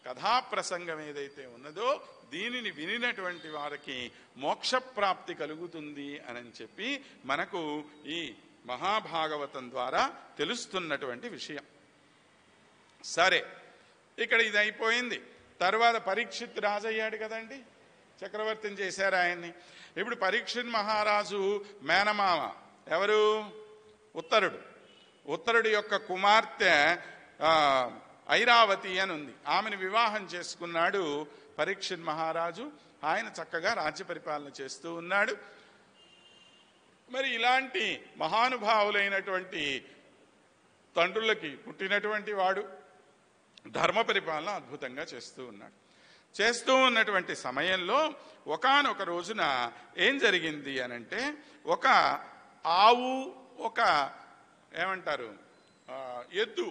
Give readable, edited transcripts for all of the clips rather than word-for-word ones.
కథాప్రసంగం ఏదైతే ఉన్నదో దీనిని వినినటువంటి వారికి మోక్షప్రాప్తి కలుగుతుంది అని చెప్పి మనకు ఈ మహాభాగవతం ద్వారా తెలుస్తున్నటువంటి విషయం. సరే, ఇక్కడ ఇది అయిపోయింది. తర్వాత పరీక్షిత్ రాజు అయ్యాడు కదండి, చక్రవర్తిని చేశారు ఆయన్ని. ఇప్పుడు పరీక్షిత్ మహారాజు మేనమామ ఎవరు? ఉత్తరుడు యొక్క కుమార్తె ఐరావతి అని ఉంది. ఆమెను వివాహం చేసుకున్నాడు పరీక్షిత్ మహారాజు. ఆయన చక్కగా రాజ్య పరిపాలన చేస్తూ ఉన్నాడు. మరి ఇలాంటి మహానుభావులైనటువంటి తండ్రులకి పుట్టినటువంటి వాడు ధర్మ పరిపాలన అద్భుతంగా చేస్తూ ఉన్నాడు. చేస్తూ ఉన్నటువంటి సమయంలో ఒకానొక రోజున ఏం జరిగింది అనంటే, ఒక ఆవు, ఒక ఏమంటారు ఎద్దు.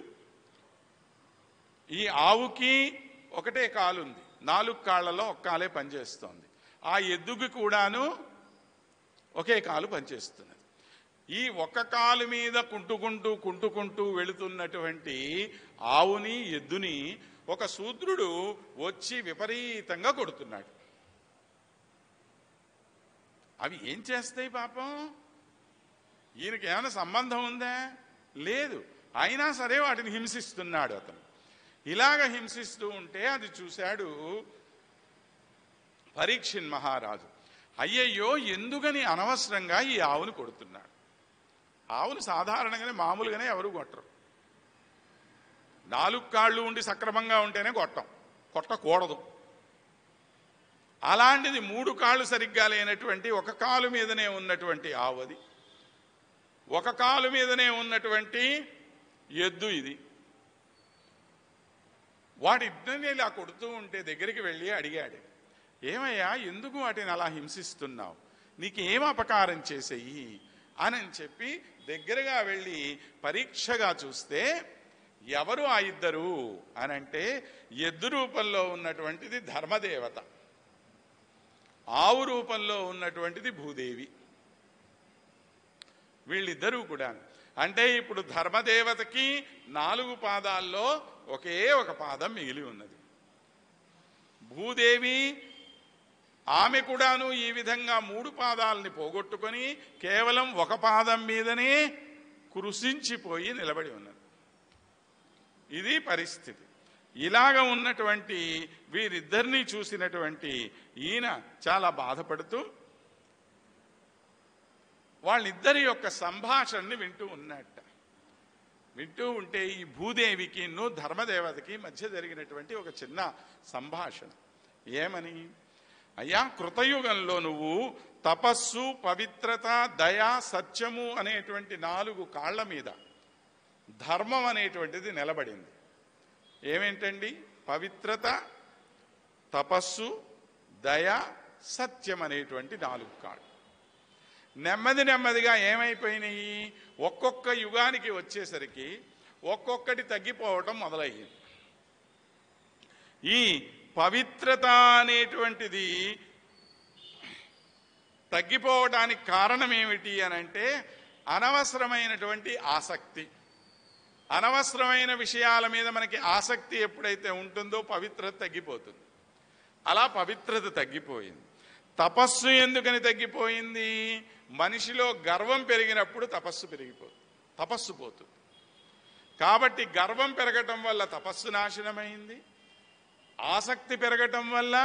ఈ ఆవుకి ఒకటే కాలు ఉంది, 4 కాళ్ళలో ఒక కాలే పనిచేస్తోంది. ఆ ఎద్దుకి కూడాను ఒకే కాలు పనిచేస్తున్నది. ఈ ఒక్క కాలు మీద కుంటుకుంటూ వెళుతున్నటువంటి ఆవుని ఎద్దుని ఒక శూద్రుడు వచ్చి విపరీతంగా కొడుతున్నాడు. అవి ఏం చేస్తాయి పాపం? ఈయనకి ఏమైనా సంబంధం ఉందా? లేదు. అయినా సరే వాటిని హింసిస్తున్నాడు అతను. ఇలాగ హింసిస్తూ ఉంటే అది చూశాడు పరీక్షిత్ మహారాజు. అయ్యయ్యో, ఎందుకని అనవసరంగా ఈ ఆవును కొడుతున్నాడు? ఆవును సాధారణంగానే మామూలుగానే ఎవరు కొట్టరు. 4 కాళ్ళు ఉండి సక్రమంగా ఉంటేనే కొట్టకూడదు. అలాంటిది 3 కాళ్ళు సరిగ్గా లేనటువంటి, ఒక కాలు మీదనే ఉన్నటువంటి ఆవు అది, ఒక కాలు మీదనే ఉన్నటువంటి ఎద్దు ఇది. వాటిద్దరిని ఇలా కొడుతూ ఉంటే దగ్గరికి వెళ్ళి అడిగాడు, ఏమయ్యా, ఎందుకు వాటిని అలా హింసిస్తున్నావు? నీకేం అపకారం చేసేయి అని చెప్పి దగ్గరగా వెళ్ళి పరీక్షగా చూస్తే ఎవరు ఆ ఇద్దరు అనంటే, ఎద్దు రూపంలో ఉన్నటువంటిది ధర్మదేవత, ఆవు రూపంలో ఉన్నటువంటిది భూదేవి. వీళ్ళిద్దరూ కూడా అంటే ఇప్పుడు ధర్మదేవతకి 4 పాదాల్లో ఒకే ఒక పాదం మిగిలి ఉన్నది. భూదేవి ఆమె కూడాను ఈ విధంగా 3 పాదాలని పోగొట్టుకొని కేవలం ఒక పాదం మీదనే కృషించిపోయి నిలబడి ఉన్నది. ఇది పరిస్థితి. ఇలాగ ఉన్నటువంటి వీరిద్దరినీ చూసినటువంటి ఈయన చాలా బాధపడుతూ వాళ్ళిద్దరి యొక్క సంభాషణని వింటూ ఉన్నట్ట. వింటూ ఉంటే ఈ భూదేవికి ధర్మదేవతకి మధ్య జరిగినటువంటి ఒక చిన్న సంభాషణ. ఏమని? అయ్యా, కృతయుగంలో నువ్వు తపస్సు, పవిత్రత, దయ, సత్యము అనేటువంటి 4 కాళ్ల మీద ధర్మం అనేటువంటిది నిలబడింది. ఏమేంటండి? పవిత్రత, తపస్సు, దయ, సత్యం అనేటువంటి 4 కాళ్ళు. నెమ్మదిగా ఏమైపోయినాయి? ఒక్కొక్క యుగానికి వచ్చేసరికి ఒక్కొక్కటి తగ్గిపోవటం మొదలయ్యింది. ఈ పవిత్రత అనేటువంటిది తగ్గిపోవడానికి కారణం ఏమిటి అనంటే, అనవసరమైనటువంటి ఆసక్తి. అనవసరమైన విషయాల మీద మనకి ఆసక్తి ఎప్పుడైతే ఉంటుందో పవిత్రత తగ్గిపోతుంది. అలా పవిత్రత తగ్గిపోయింది. తపస్సు ఎందుకని తగ్గిపోయింది? మనిషిలో గర్వం పెరిగినప్పుడు తపస్సు పోతుంది. కాబట్టి గర్వం పెరగటం వల్ల తపస్సు నాశనమైంది. ఆసక్తి పెరగటం వల్ల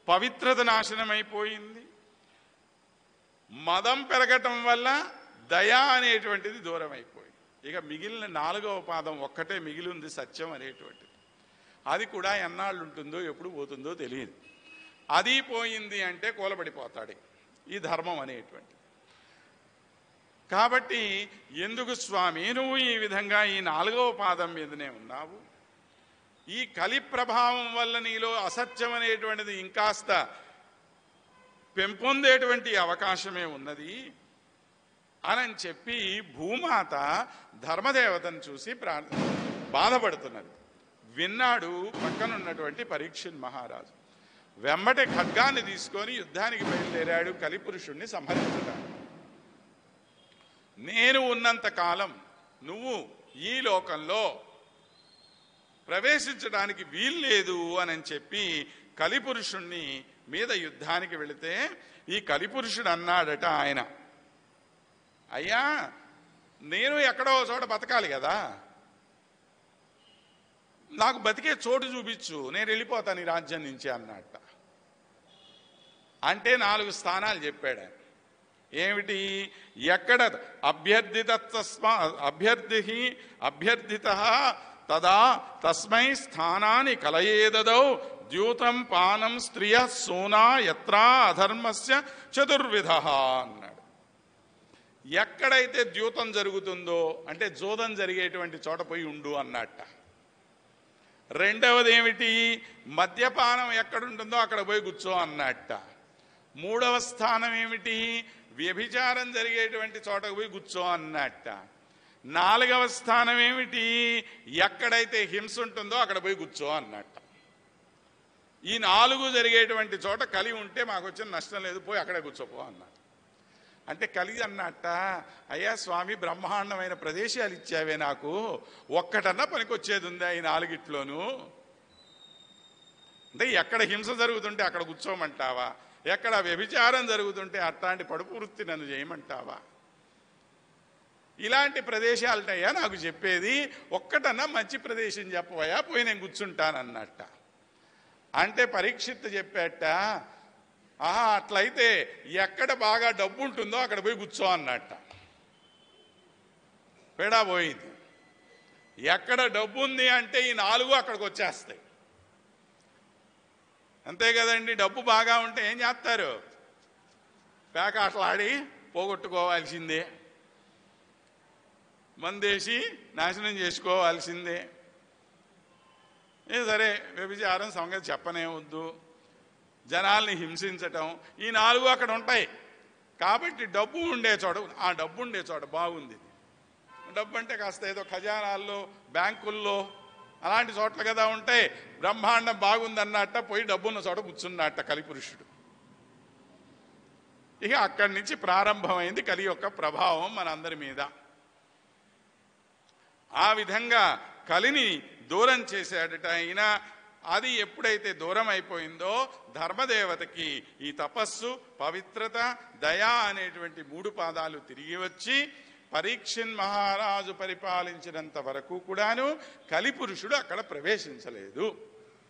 పవిత్రత నాశనమైపోయింది. మదం పెరగటం వల్ల దయ అనేటువంటిది దూరం అయిపోయింది. ఇక మిగిలిన 4వ పాదం ఒక్కటే మిగిలి ఉంది, సత్యం అనేటువంటిది. అది కూడా ఎన్నాళ్ళు ఉంటుందో ఎప్పుడు పోతుందో తెలియదు. అది పోయింది అంటే కూలబడిపోతాడు ఈ ధర్మం అనేటువంటి. కాబట్టి ఎందుకు స్వామి నువ్వు ఈ విధంగా ఈ 4వ పాదం మీదనే ఉన్నావు? ఈ కలి ప్రభావం వల్ల నీలో అసత్యం అనేటువంటిది ఇంకాస్త పెంపొందేటువంటి అవకాశమే ఉన్నది అని చెప్పి భూమాత ధర్మదేవతను చూసి బాధపడుతున్నది. విన్నాడు పక్కనున్నటువంటి పరీక్షిత్ మహారాజు. వెంబటి ఖడ్గాన్ని తీసుకొని యుద్ధానికి బయలుదేరాడు కలిపురుషుణ్ణి సంహరించడానికి. నేను ఉన్నంత కాలం నువ్వు ఈ లోకంలో ప్రవేశించడానికి వీల్లేదు అని చెప్పి కలిపురుషుణ్ణి మీద యుద్ధానికి వెళితే ఈ కలిపురుషుడు అన్నాడట ఆయన, అయ్యా నేను ఎక్కడో చోట బతకాలి కదా, నాకు బతికే చోటు చూపించు, నేను వెళ్ళిపోతాను ఈ రాజ్యం నుంచి అన్నట్ట. అంటే 4 స్థానాలు చెప్పాడు ఆయన. ఏమిటి? ఎక్కడ అభ్యర్థిత తదా తస్మై స్థానాన్ని కలయేదదౌ ద్యూతం పానం స్త్రియ సోనా యత్రా అధర్మస్య చతుర్విధ అన్నాడు. ఎక్కడైతే ద్యూతం జరుగుతుందో అంటే జోదం జరిగేటువంటి చోట పోయి ఉండు అన్నట్ట. రెండవది ఏమిటి? మద్యపానం ఎక్కడుంటుందో అక్కడ పోయి కూర్చో అన్నట్ట. మూడవ స్థానం ఏమిటి? వ్యభిచారం జరిగేటువంటి చోటకు పోయి కూర్చో అన్నట్ట. నాలుగవ స్థానం ఏమిటి? ఎక్కడైతే హింస ఉంటుందో అక్కడ పోయి కూర్చో అన్నట్ట. ఈ 4 జరిగేటువంటి చోట కలి ఉంటే మాకు వచ్చిన నష్టం లేదు, పోయి అక్కడే కూర్చోపో అన్నట్టు. అంటే కలిగి అన్నట్ట, అయ్యా స్వామి బ్రహ్మాండమైన ప్రదేశాలు ఇచ్చావే, నాకు ఒక్కటన్నా పనికొచ్చేది ఉందా ఈ 4గిట్లోనూ? అంటే ఎక్కడ హింస జరుగుతుంటే అక్కడ కూర్చోమంటావా? ఎక్కడ వ్యభిచారం జరుగుతుంటే అట్లాంటి పడుపు వృత్తి నన్ను చేయమంటావా? ఇలాంటి ప్రదేశాలటయ్యా నాకు చెప్పేది, ఒక్కటన్నా మంచి ప్రదేశం చెప్పవయ్యా, పోయి నేను కూర్చుంటానన్నట్ట. అంటే పరీక్షిత్ చెప్పేట, ఆహా అట్లయితే ఎక్కడ బాగా డబ్బు ఉంటుందో అక్కడ పోయి కూర్చో అన్నట్ట. పేడా పోయింది. ఎక్కడ డబ్బు ఉంది అంటే ఈ 4 అక్కడికి వచ్చేస్తాయి. అంతే కదండి. డబ్బు బాగా ఉంటే ఏం చేస్తారు? పేకాటలాడి పోగొట్టుకోవాల్సిందే, మందేసి నాశనం చేసుకోవాల్సిందే. సరే వ్యభిచారం సంగతి చెప్పనే వద్దు, జనాల్ని హింసించటం, ఈ 4 అక్కడ ఉంటాయి. కాబట్టి డబ్బు ఉండే చోట, ఆ డబ్బు ఉండే చోట బాగుంది. డబ్బు అంటే కాస్త ఏదో ఖజానాల్లో బ్యాంకుల్లో అలాంటి చోట్ల కదా ఉంటాయి. బ్రహ్మాండం బాగుందన్నట్ట పోయి డబ్బున్న చోట కూర్చున్నట్ట కలిపురుషుడు. ఇక అక్కడి నుంచి ప్రారంభమైంది కలి యొక్క ప్రభావం మనందరి మీద. ఆ విధంగా కలిని దూరం చేశాడట ఆయన. అది ఎప్పుడైతే దూరం అయిపోయిందో ధర్మదేవతకి ఈ తపస్సు, పవిత్రత, దయ అనేటువంటి 3 పాదాలు తిరిగి వచ్చి పరీక్షిన్ మహారాజు పరిపాలించినంత వరకు కూడాను కలిపురుషుడు అక్కడ ప్రవేశించలేదు.